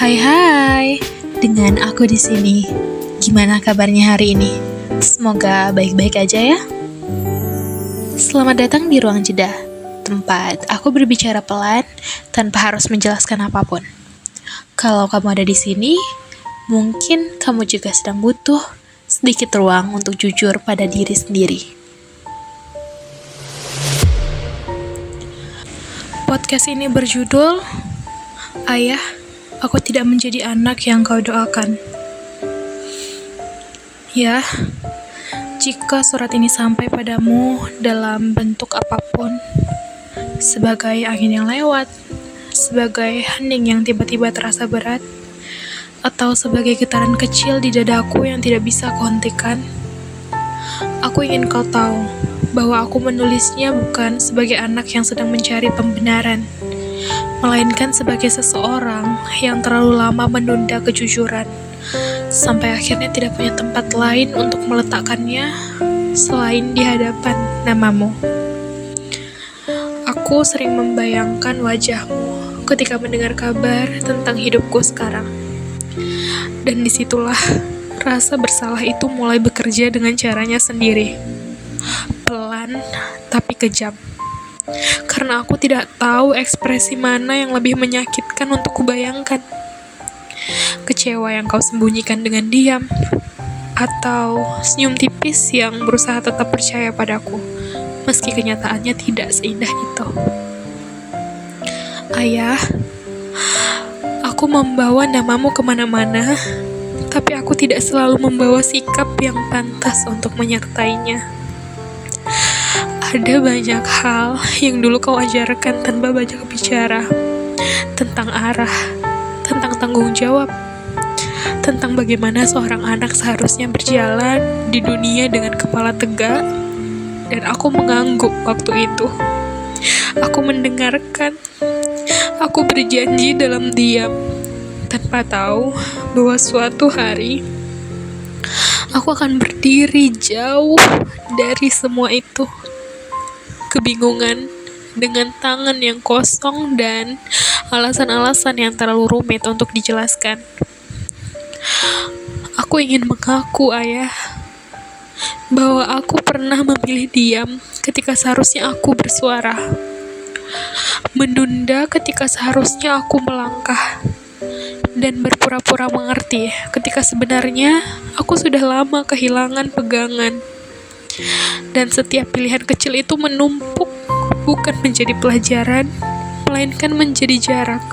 Hai hai, dengan aku di sini. Gimana kabarnya hari ini? Semoga baik-baik aja ya. Selamat datang di ruang jeda, tempat aku berbicara pelan tanpa harus menjelaskan apapun. Kalau kamu ada di sini, mungkin kamu juga sedang butuh sedikit ruang untuk jujur pada diri sendiri. Podcast ini berjudul Ayah, aku tidak menjadi anak yang kau doakan. Ya, jika surat ini sampai padamu dalam bentuk apapun, sebagai angin yang lewat, sebagai hening yang tiba-tiba terasa berat, atau sebagai getaran kecil di dadaku yang tidak bisa kuhentikan, aku ingin kau tahu bahwa aku menulisnya bukan sebagai anak yang sedang mencari pembenaran, melainkan sebagai seseorang yang terlalu lama menunda kejujuran, sampai akhirnya tidak punya tempat lain untuk meletakkannya selain di hadapan namamu. Aku sering membayangkan wajahmu ketika mendengar kabar tentang hidupku sekarang. Dan disitulah rasa bersalah itu mulai bekerja dengan caranya sendiri. Pelan tapi kejam. Karena aku tidak tahu ekspresi mana yang lebih menyakitkan untuk kubayangkan. Kecewa yang kau sembunyikan dengan diam, atau senyum tipis yang berusaha tetap percaya padaku, meski kenyataannya tidak seindah itu. Ayah, aku membawa namamu kemana-mana, tapi aku tidak selalu membawa sikap yang pantas untuk menyertainya. Ada banyak hal yang dulu kau ajarkan tanpa banyak bicara, tentang arah, tentang tanggung jawab, tentang bagaimana seorang anak seharusnya berjalan di dunia dengan kepala tegak, dan aku mengangguk waktu itu. Aku mendengarkan, aku berjanji dalam diam, tanpa tahu bahwa suatu hari aku akan berdiri jauh dari semua itu. Kebingungan dengan tangan yang kosong dan alasan-alasan yang terlalu rumit untuk dijelaskan. Aku ingin mengaku, Ayah, bahwa aku pernah memilih diam ketika seharusnya aku bersuara, menunda ketika seharusnya aku melangkah, dan berpura-pura mengerti ketika sebenarnya aku sudah lama kehilangan pegangan. Dan setiap pilihan kecil itu menumpuk, bukan menjadi pelajaran, melainkan menjadi jarak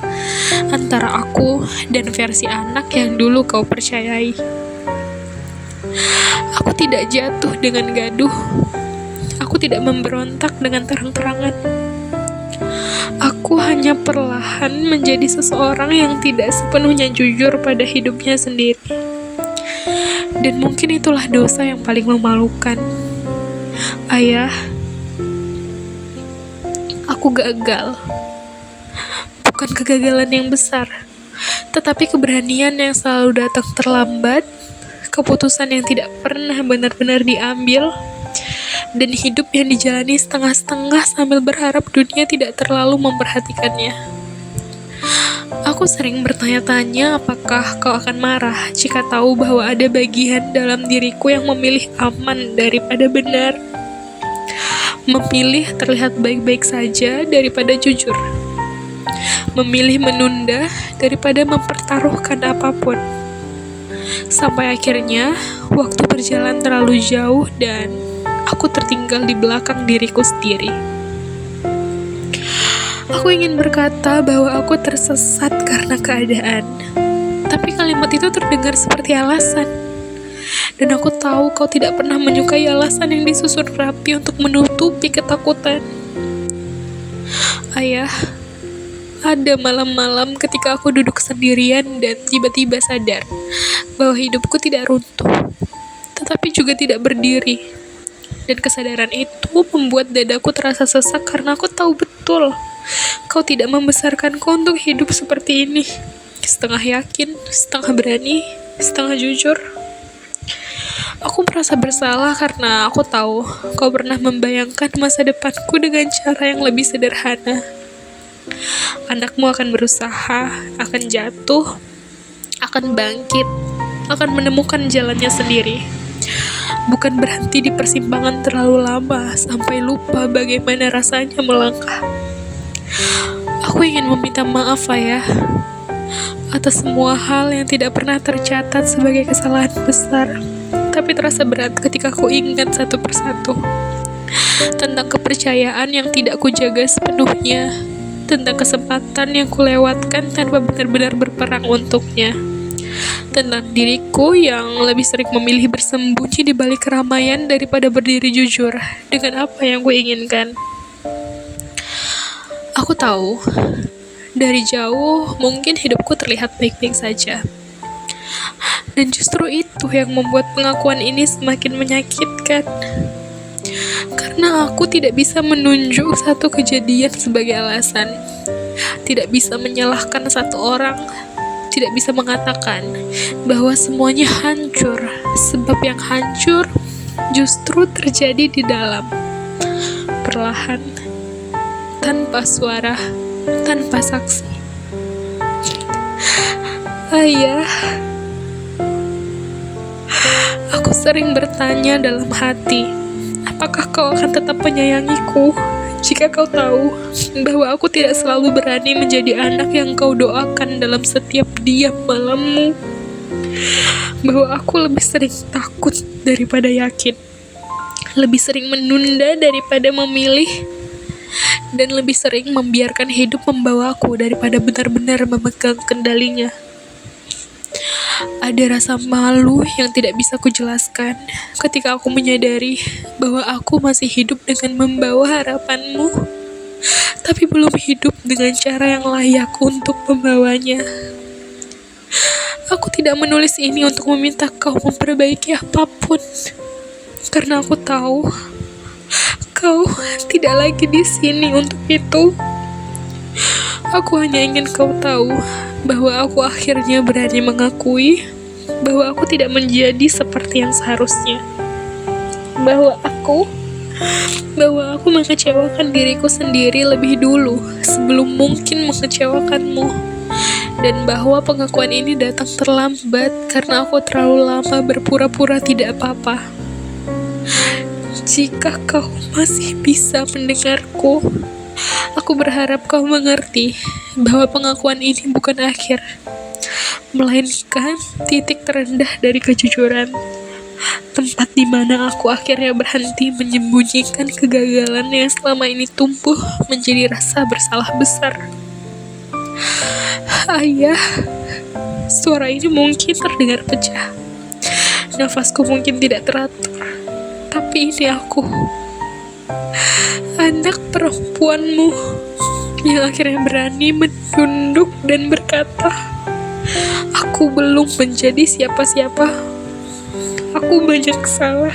antara aku dan versi anak yang dulu kau percayai. Aku tidak jatuh dengan gaduh. Aku tidak memberontak dengan terang-terangan. Aku hanya perlahan menjadi seseorang yang tidak sepenuhnya jujur pada hidupnya sendiri. Dan mungkin itulah dosa yang paling memalukan. Ayah, aku gagal. Bukan kegagalan yang besar, tetapi keberanian yang selalu datang terlambat, keputusan yang tidak pernah benar-benar diambil, dan hidup yang dijalani setengah-setengah sambil berharap dunia tidak terlalu memperhatikannya. Aku sering bertanya-tanya apakah kau akan marah jika tahu bahwa ada bagian dalam diriku yang memilih aman daripada benar, memilih terlihat baik-baik saja daripada jujur, memilih menunda daripada mempertaruhkan apapun. Sampai akhirnya, waktu berjalan terlalu jauh dan aku tertinggal di belakang diriku sendiri. Aku ingin berkata bahwa aku tersesat karena keadaan, tapi kalimat itu terdengar seperti alasan. Dan aku tahu kau tidak pernah menyukai alasan yang disusun rapi untuk menutupi ketakutan. Ayah, ada malam-malam ketika aku duduk sendirian dan tiba-tiba sadar bahwa hidupku tidak runtuh, tetapi juga tidak berdiri. Dan kesadaran itu membuat dadaku terasa sesak karena aku tahu betul kau tidak membesarkanku untuk hidup seperti ini. Setengah yakin, setengah berani, setengah jujur. Aku merasa bersalah karena aku tahu kau pernah membayangkan masa depanku dengan cara yang lebih sederhana. Anakmu akan berusaha, akan jatuh, akan bangkit, akan menemukan jalannya sendiri. Bukan berhenti di persimpangan terlalu lama sampai lupa bagaimana rasanya melangkah. Aku ingin meminta maaf, Ayah, atas semua hal yang tidak pernah tercatat sebagai kesalahan besar, tapi terasa berat ketika aku ingat satu persatu. Tentang kepercayaan yang tidak kujaga sepenuhnya, tentang kesempatan yang kulewatkan tanpa benar-benar berperang untuknya, tentang diriku yang lebih sering memilih bersembunyi di balik keramaian daripada berdiri jujur dengan apa yang kuinginkan. Aku tahu, dari jauh mungkin hidupku terlihat baik-baik saja. Dan justru itu yang membuat pengakuan ini semakin menyakitkan. Karena aku tidak bisa menunjuk satu kejadian sebagai alasan. Tidak bisa menyalahkan satu orang. Tidak bisa mengatakan bahwa semuanya hancur. Sebab yang hancur justru terjadi di dalam. Perlahan. Tanpa suara. Tanpa saksi. Ayah, aku sering bertanya dalam hati, apakah kau akan tetap menyayangiku jika kau tahu bahwa aku tidak selalu berani menjadi anak yang kau doakan dalam setiap diam malammu? Bahwa aku lebih sering takut daripada yakin, lebih sering menunda daripada memilih, dan lebih sering membiarkan hidup membawaku daripada benar-benar memegang kendalinya. Ada rasa malu yang tidak bisa kujelaskan ketika aku menyadari bahwa aku masih hidup dengan membawa harapanmu, tapi belum hidup dengan cara yang layak untuk membawanya. Aku tidak menulis ini untuk meminta kau memperbaiki apapun, karena aku tahu kau tidak lagi di sini untuk itu. Aku hanya ingin kau tahu bahwa aku akhirnya berani mengakui bahwa aku tidak menjadi seperti yang seharusnya. Bahwa aku mengecewakan diriku sendiri lebih dulu sebelum mungkin mengecewakanmu. Dan bahwa pengakuan ini datang terlambat karena aku terlalu lama berpura-pura tidak apa-apa. Jika kau masih bisa mendengarku, aku berharap kau mengerti bahwa pengakuan ini bukan akhir, melainkan titik terendah dari kejujuran. Tempat di mana aku akhirnya berhenti menyembunyikan kegagalan yang selama ini tumbuh menjadi rasa bersalah besar. Ayah, suara ini mungkin terdengar pecah. Nafasku mungkin tidak teratur. Tapi ini aku, anak perempuanmu, yang akhirnya berani menunduk dan berkata, aku belum menjadi siapa-siapa. Aku banyak salah.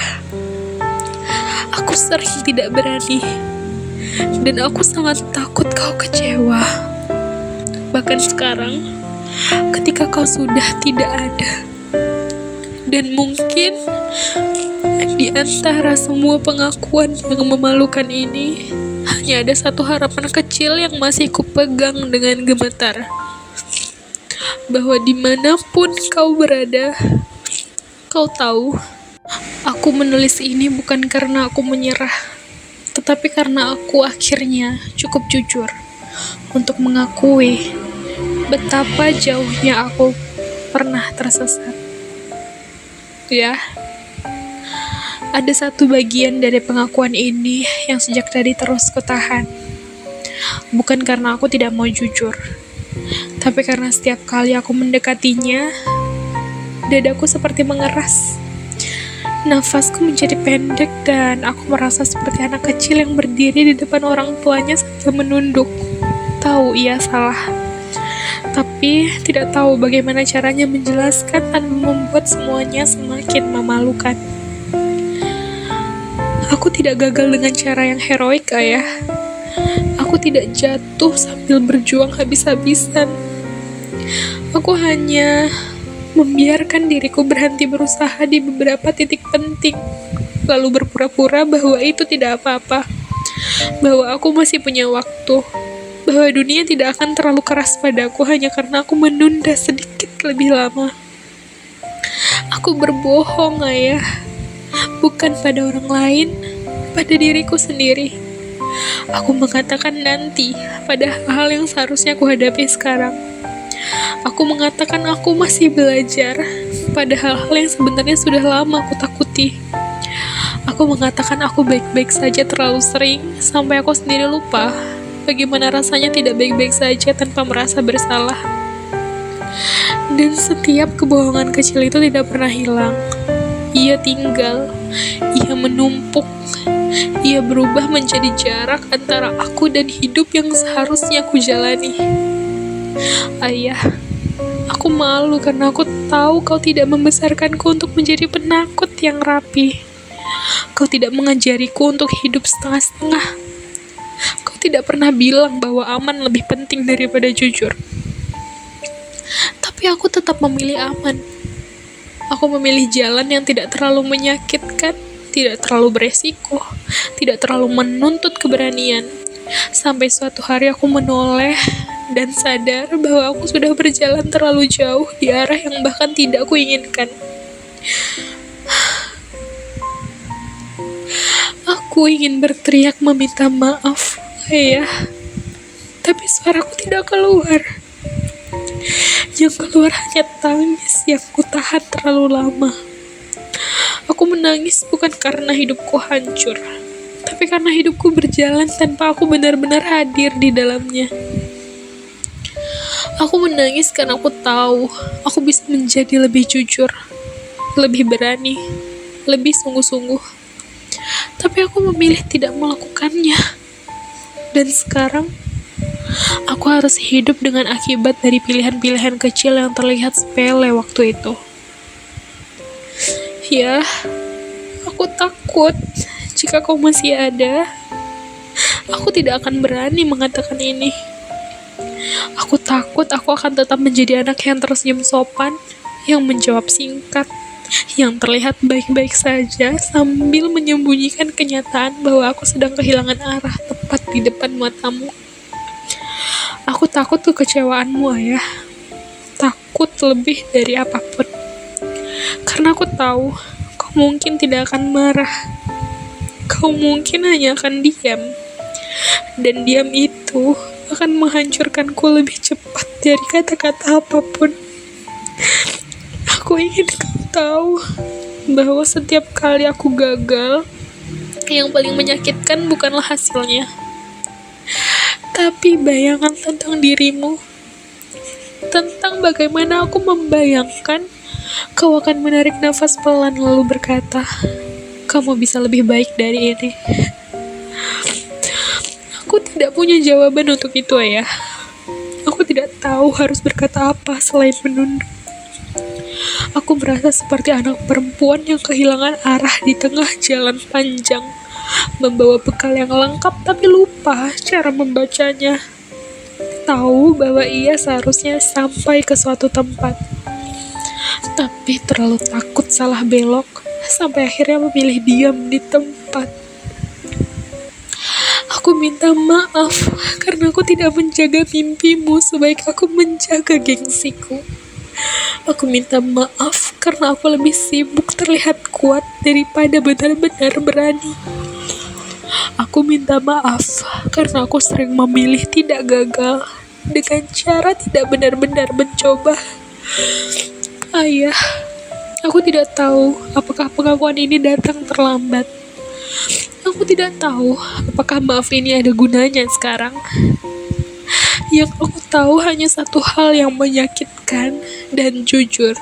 Aku sering tidak berani. Dan aku sangat takut kau kecewa. Bahkan sekarang, ketika kau sudah tidak ada. Dan mungkin di antara semua pengakuan yang memalukan ini, hanya ada satu harapan kecil yang masih kupegang dengan gemetar. Bahwa dimanapun kau berada, kau tahu, aku menulis ini bukan karena aku menyerah, tetapi karena aku akhirnya cukup jujur untuk mengakui betapa jauhnya aku pernah tersesat. Ya, ada satu bagian dari pengakuan ini yang sejak tadi terus kutahan. Bukan karena aku tidak mau jujur, tapi karena setiap kali aku mendekatinya, dadaku seperti mengeras. Nafasku menjadi pendek dan aku merasa seperti anak kecil yang berdiri di depan orang tuanya sambil menunduk. Tahu ia salah, tapi tidak tahu bagaimana caranya menjelaskan tanpa membuat semuanya semakin memalukan. Aku tidak gagal dengan cara yang heroik, Ayah. Aku tidak jatuh sambil berjuang habis-habisan. Aku hanya membiarkan diriku berhenti berusaha di beberapa titik penting, lalu berpura-pura bahwa itu tidak apa-apa, bahwa aku masih punya waktu, bahwa dunia tidak akan terlalu keras padaku hanya karena aku menunda sedikit lebih lama. Aku berbohong, Ayah. Bukan pada orang lain, pada diriku sendiri. Aku mengatakan nanti pada hal yang seharusnya aku hadapi sekarang. Aku mengatakan aku masih belajar pada hal-hal yang sebenarnya sudah lama aku takuti. Aku mengatakan aku baik-baik saja terlalu sering sampai aku sendiri lupa bagaimana rasanya tidak baik-baik saja tanpa merasa bersalah. Dan setiap kebohongan kecil itu tidak pernah hilang. Ia tinggal, ia menumpuk, ia berubah menjadi jarak antara aku dan hidup yang seharusnya aku jalani. Ayah, aku malu karena aku tahu kau tidak membesarkanku untuk menjadi penakut yang rapi. Kau tidak mengajariku untuk hidup setengah-setengah. Kau tidak pernah bilang bahwa aman lebih penting daripada jujur. Tapi aku tetap memilih aman. Aku memilih jalan yang tidak terlalu menyakitkan, tidak terlalu beresiko, tidak terlalu menuntut keberanian. Sampai suatu hari aku menoleh dan sadar bahwa aku sudah berjalan terlalu jauh di arah yang bahkan tidak aku inginkan. Aku ingin berteriak meminta maaf, Ayah. Tapi suaraku tidak keluar. Yang keluar hanya tangis yang kutahan terlalu lama. Aku menangis bukan karena hidupku hancur, tapi karena hidupku berjalan tanpa aku benar-benar hadir di dalamnya. Aku menangis karena aku tahu aku bisa menjadi lebih jujur, lebih berani, lebih sungguh-sungguh. Tapi aku memilih tidak melakukannya. Dan sekarang aku harus hidup dengan akibat dari pilihan-pilihan kecil yang terlihat sepele waktu itu. Ya, aku takut jika kau masih ada. Aku tidak akan berani mengatakan ini. Aku takut aku akan tetap menjadi anak yang tersenyum sopan, yang menjawab singkat, yang terlihat baik-baik saja sambil menyembunyikan kenyataan bahwa aku sedang kehilangan arah tepat di depan matamu. Aku takut kekecewaanmu, Ayah. Takut lebih dari apapun. Karena aku tahu kau mungkin tidak akan marah. Kau mungkin hanya akan diam. Dan diam itu akan menghancurkanku lebih cepat dari kata-kata apapun. Aku ingin kau tahu bahwa setiap kali aku gagal, yang paling menyakitkan bukanlah hasilnya, tapi bayangan tentang dirimu. Tentang bagaimana aku membayangkan kau akan menarik nafas pelan lalu berkata, kamu bisa lebih baik dari ini. Aku tidak punya jawaban untuk itu, Ayah. Aku tidak tahu harus berkata apa selain menunduk. Aku merasa seperti anak perempuan yang kehilangan arah di tengah jalan panjang, membawa bekal yang lengkap tapi lupa cara membacanya. Tahu bahwa ia seharusnya sampai ke suatu tempat, tapi terlalu takut salah belok, sampai akhirnya memilih diam di tempat. Aku minta maaf karena aku tidak menjaga mimpimu sebaik aku menjaga gengsiku. Aku minta maaf karena aku lebih sibuk terlihat kuat daripada benar-benar berani. Aku minta maaf karena aku sering memilih tidak gagal dengan cara tidak benar-benar mencoba. Ayah, aku tidak tahu apakah pengakuan ini datang terlambat. Aku tidak tahu apakah maaf ini ada gunanya sekarang. Yang aku tahu hanya satu hal yang menyakitkan dan jujur,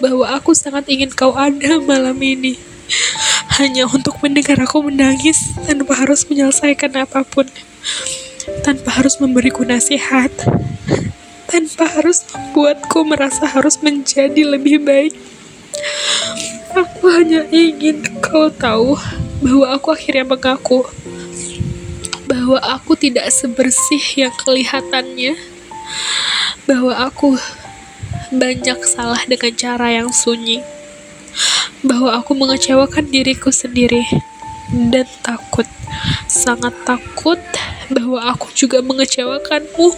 bahwa aku sangat ingin kau ada malam ini, hanya untuk mendengar aku menangis tanpa harus menyelesaikan apapun, tanpa harus memberiku nasihat, tanpa harus membuatku merasa harus menjadi lebih baik. Aku hanya ingin kau tahu bahwa aku akhirnya mengaku bahwa aku tidak sebersih yang kelihatannya, bahwa aku banyak salah dengan cara yang sunyi, bahwa aku mengecewakan diriku sendiri, dan takut, sangat takut bahwa aku juga mengecewakanmu.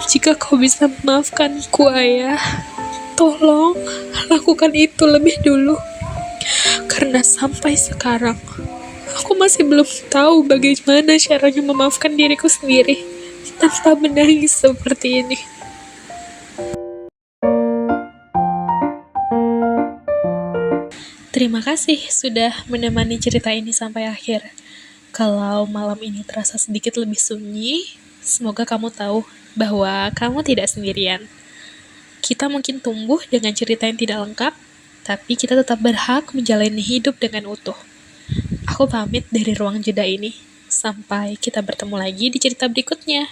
Jika kau bisa memaafkanku, Ayah, tolong lakukan itu lebih dulu. Karena sampai sekarang, aku masih belum tahu bagaimana caranya memaafkan diriku sendiri tanpa menangis seperti ini. Terima kasih sudah menemani cerita ini sampai akhir. Kalau malam ini terasa sedikit lebih sunyi, semoga kamu tahu bahwa kamu tidak sendirian. Kita mungkin tumbuh dengan cerita yang tidak lengkap, tapi kita tetap berhak menjalani hidup dengan utuh. Aku pamit dari ruang jeda ini. Sampai kita bertemu lagi di cerita berikutnya.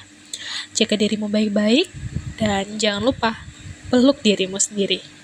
Jaga dirimu baik-baik, dan jangan lupa peluk dirimu sendiri.